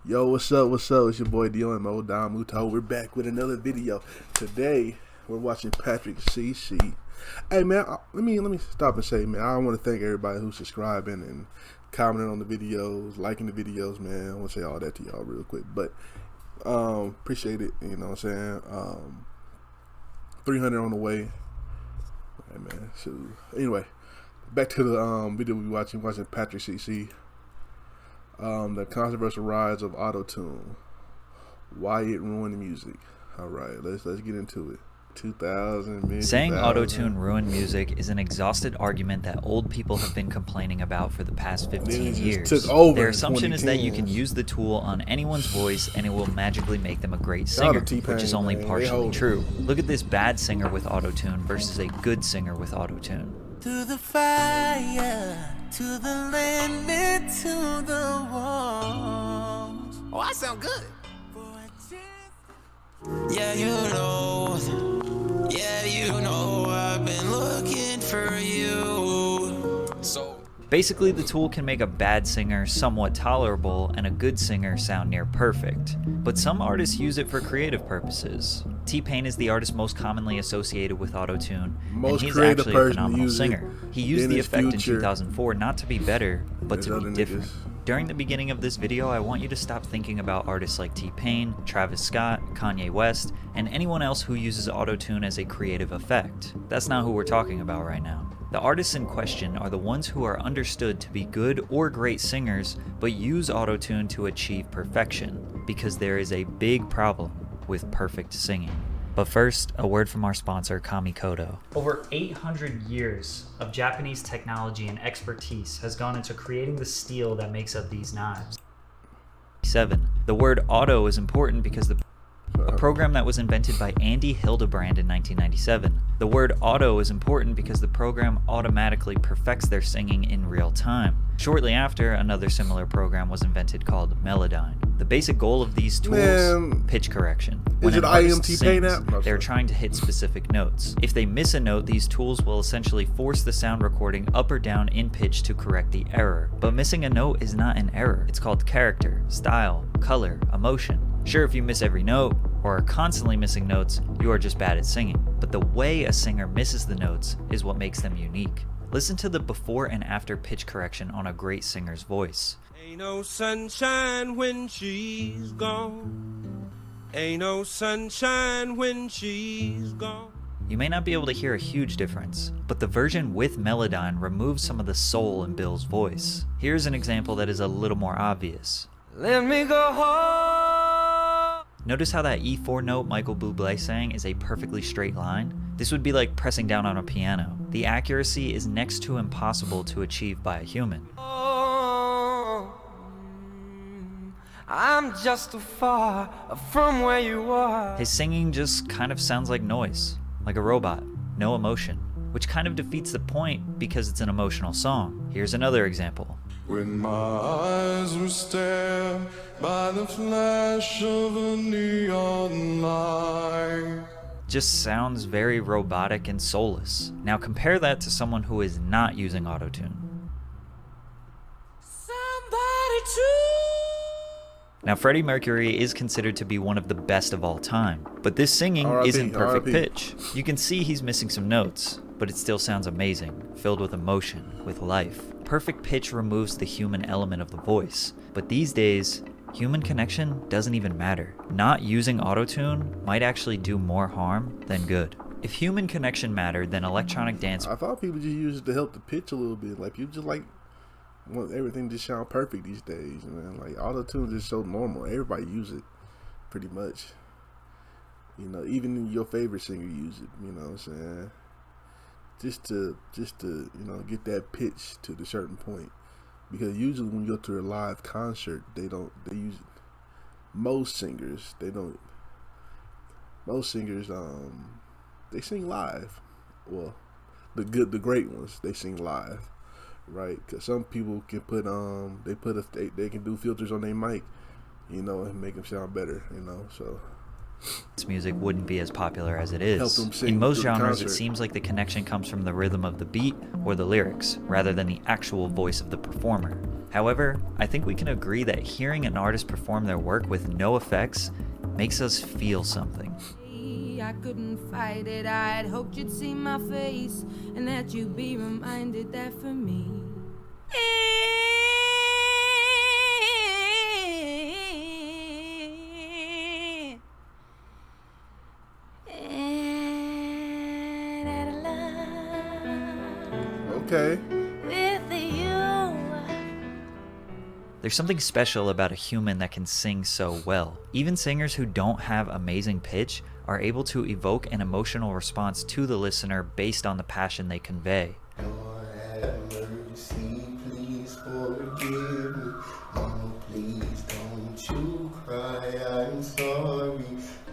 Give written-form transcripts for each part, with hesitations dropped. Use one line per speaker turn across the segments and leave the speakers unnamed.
Yo, what's up? What's up? It's your boy Domuto. Domuto. We're back with another video. Today we're watching Patrick CC. Hey man, let me stop and say, man, I want to thank everybody who's subscribing and commenting on the videos, liking the videos, man. I want to say all that to y'all real quick, but appreciate it. You know what I'm saying? 300 on the way. Hey man, so anyway, back to the video we watching Patrick CC. The controversial rise of auto-tune, why it ruined music. All right, let's get into it. 2000,
saying auto-tune ruined music is an exhausted argument that old people have been complaining about for the past 15 years. Their assumption is that you can use the tool on anyone's voice and it will magically make them a great singer, which is only partially true. Look at this bad singer with auto-tune versus a good singer with auto-tune.
To the fire, to the limit, to the walls. Oh, I sound good. Yeah, you know, I've been looking for you. So
basically, the tool can make a bad singer somewhat tolerable and a good singer sound near perfect. But some artists use it for creative purposes. T-Pain is the artist most commonly associated with auto-tune, and he's actually a phenomenal singer. He used the effect in 2004 not to be better, but to be different. During the beginning of this video, I want you to stop thinking about artists like T-Pain, Travis Scott, Kanye West, and anyone else who uses auto-tune as a creative effect. That's not who we're talking about right now. The artists in question are the ones who are understood to be good or great singers, but use auto-tune to achieve perfection, because there is a big problem with perfect singing. But first, a word from our sponsor, Kamikoto.
Over 800 years of Japanese technology and expertise has gone into creating the steel that makes up these knives.
7. The word auto is important because a program that was invented by Andy Hildebrand in 1997. The word auto is important because the program automatically perfects their singing in real time. Shortly after, another similar program was invented called Melodyne. The basic goal of these tools, pitch correction. When an artist sings, they're trying to hit specific notes. If they miss a note, these tools will essentially force the sound recording up or down in pitch to correct the error. But missing a note is not an error. It's called character, style, color, emotion. Sure, if you miss every note, or are constantly missing notes, you are just bad at singing. But the way a singer misses the notes is what makes them unique. Listen to the before and after pitch correction on a great singer's voice.
Ain't no sunshine when she's gone. Ain't no sunshine when she's gone.
You may not be able to hear a huge difference, but the version with Melodyne removes some of the soul in Bill's voice. Here's an example that is a little more obvious.
Let me go home.
Notice how that E4 note Michael Bublé sang is a perfectly straight line? This would be like pressing down on a piano. The accuracy is next to impossible to achieve by a human.
Oh, I'm just too far from where you are.
His singing just kind of sounds like noise, like a robot, no emotion, which kind of defeats the point because it's an emotional song. Here's another example.
When my eyes were stared by the flash of a neon light.
Just sounds very robotic and soulless. Now compare that to someone who is not using auto-tune. Now Freddie Mercury is considered to be one of the best of all time, but this singing isn't perfect pitch. You can see he's missing some notes, but it still sounds amazing, filled with emotion, with life. Perfect pitch removes the human element of the voice, but these days, human connection doesn't even matter. Not using auto-tune might actually do more harm than good. If human connection mattered, then electronic dance...
I thought people just use it to help the pitch a little bit. Like, people just want everything to sound perfect these days, man. Like, auto-tune is so normal. Everybody use it, pretty much. You know, even your favorite singer use it, you know what I'm saying? Just to you know, get that pitch to the certain point, because usually when you go to a live concert, they use it. Most singers they sing live. Well, the great ones, they sing live, right? Because some people can put they can do filters on their mic, you know, and make them sound better, you know. So
music wouldn't be as popular as it
Help
is.
them sing
In most
through the
genres, it
concert.
seems like the connection comes from the rhythm of the beat or the lyrics, rather than the actual voice of the performer. However, I think we can agree that hearing an artist perform their work with no effects makes us feel something.
I couldn't fight it. I'd hoped you'd see my face and that you'd be reminded that for me.
Okay.
With you.
There's something special about a human that can sing so well. Even singers who don't have amazing pitch are able to evoke an emotional response to the listener based on the passion they convey.
Lord have mercy, please forgive me. Oh, please don't you cry, I'm sorry.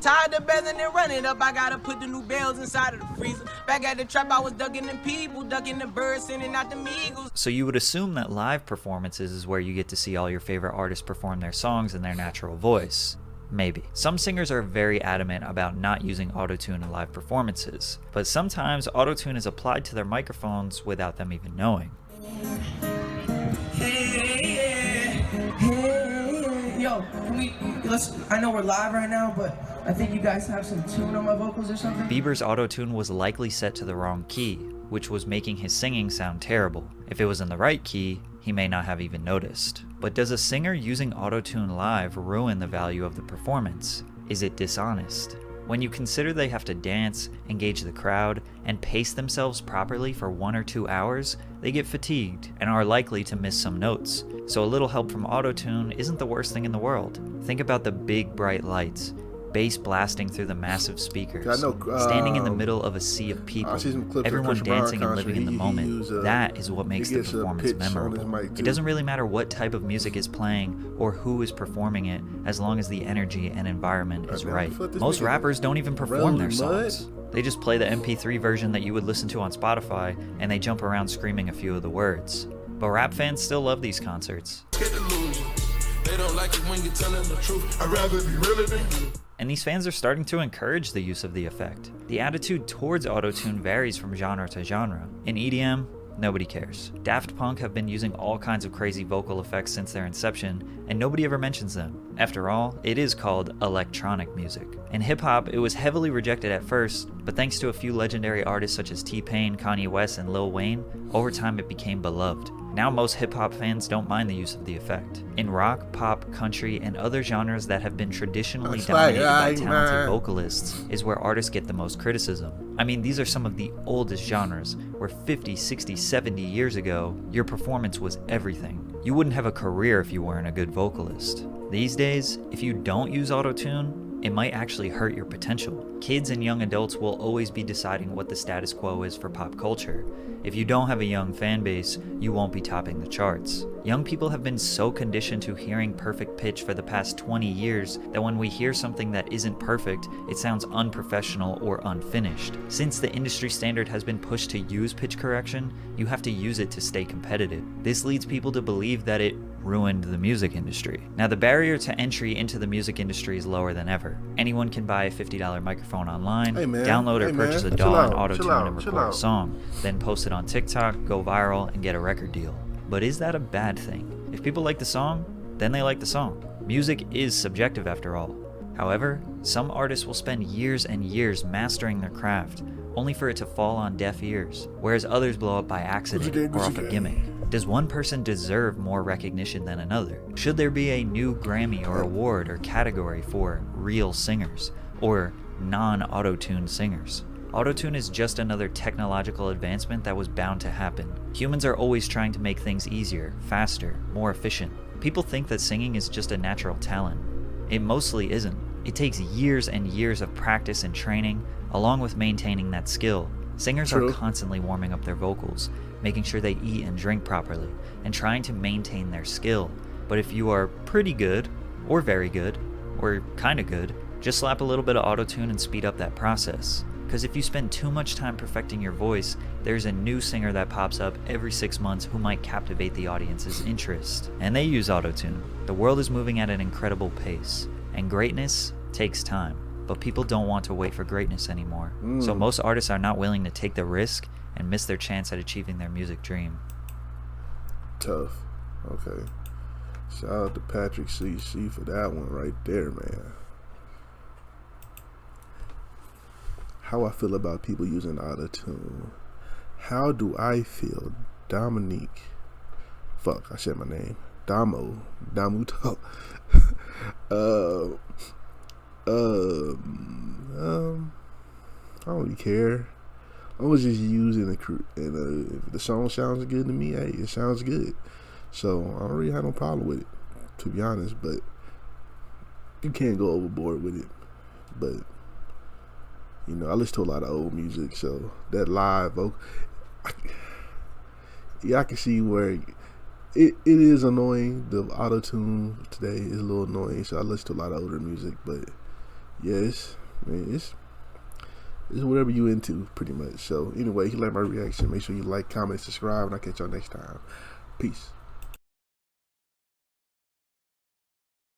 Tired of bezzing and running up, I gotta put the new bells inside of the freezer. Back at the trap, I was ducking the people, ducking the birds, sending out the meagles.
So you would assume that live performances is where you get to see all your favorite artists perform their songs in their natural voice. Maybe. Some singers are very adamant about not using autotune in live performances, but sometimes autotune is applied to their microphones without them even knowing.
Yo, I know we're live right now, but I think you guys have some tune on my vocals or something.
Bieber's autotune was likely set to the wrong key, which was making his singing sound terrible. If it was in the right key, he may not have even noticed. But does a singer using autotune live ruin the value of the performance? Is it dishonest? When you consider they have to dance, engage the crowd, and pace themselves properly for 1 or 2 hours, they get fatigued and are likely to miss some notes. So a little help from autotune isn't the worst thing in the world. Think about the big bright lights, bass blasting through the massive speakers,
I know,
standing in the middle of a sea of people,
I see some clips of
everyone
Chris Brown
dancing and
concert.
living in the
He
moment.
used,
That is what makes
he
the
gets a
performance
pitch on his
memorable.
mic, too.
It doesn't really matter what type of music is playing or who is performing it, as long as the energy and environment is
man,
right.
what the fuck,
Most
this nigga
rappers don't even perform
rolling
their
mud?
songs. They just play the MP3 version that you would listen to on Spotify, and they jump around screaming a few of the words. But rap fans still love these concerts.
They don't like it when you're telling the truth. I'd rather be realer than you.
And these fans are starting to encourage the use of the effect. The attitude towards autotune varies from genre to genre. In EDM, nobody cares. Daft Punk have been using all kinds of crazy vocal effects since their inception, and nobody ever mentions them. After all, it is called electronic music. In hip-hop, it was heavily rejected at first, but thanks to a few legendary artists such as T-Pain, Kanye West, and Lil Wayne, over time it became beloved. Now most hip-hop fans don't mind the use of the effect. In rock, pop, country, and other genres that have been traditionally dominated by talented vocalists is where artists get the most criticism. I mean, these are some of the oldest genres, where 50, 60, 70 years ago, your performance was everything. You wouldn't have a career if you weren't a good vocalist. These days, if you don't use autotune, it might actually hurt your potential. Kids and young adults will always be deciding what the status quo is for pop culture. If you don't have a young fan base, you won't be topping the charts. Young people have been so conditioned to hearing perfect pitch for the past 20 years that when we hear something that isn't perfect, it sounds unprofessional or unfinished. Since the industry standard has been pushed to use pitch correction, you have to use it to stay competitive. This leads people to believe that it ruined the music industry. Now, the barrier to entry into the music industry is lower than ever. Anyone can buy a $50 microphone online, download or purchase a DAW and auto-tune and record a song, then post it on TikTok, go viral, and get a record deal. But is that a bad thing? If people like the song, then they like the song. Music is subjective after all. However, some artists will spend years and years mastering their craft, only for it to fall on deaf ears, whereas others blow up by accident or off a gimmick. Does one person deserve more recognition than another? Should there be a new Grammy or award or category for real singers, or non-auto-tuned singers? Autotune is just another technological advancement that was bound to happen. Humans are always trying to make things easier, faster, more efficient. People think that singing is just a natural talent. It mostly isn't. It takes years and years of practice and training, along with maintaining that skill. Singers are constantly warming up their vocals, making sure they eat and drink properly, and trying to maintain their skill. But if you are pretty good, or very good, or kinda good, just slap a little bit of autotune and speed up that process. Because if you spend too much time perfecting your voice, there's a new singer that pops up every 6 months who might captivate the audience's interest. And they use autotune. The world is moving at an incredible pace, and greatness takes time. but people don't want to wait for greatness anymore. So most artists are not willing to take the risk and miss their chance at achieving their music dream.
Tough. Okay. Shout out to Patrick CC for that one right there, man. How I feel about people using auto-tune. How do I feel? Dominique. Fuck, I said my name. Domuto. I don't really care. I was just using if the song sounds good to me, hey, it sounds good. So I don't really have no problem with it, to be honest. But you can't go overboard with it. But you know, I listen to a lot of old music, so that live vocal, I can see where it is annoying. The auto tune today is a little annoying, so I listen to a lot of older music. But yes, it's whatever you into, pretty much. So anyway, if you like my reaction, make sure you like, comment, subscribe, and I'll catch y'all next time. Peace.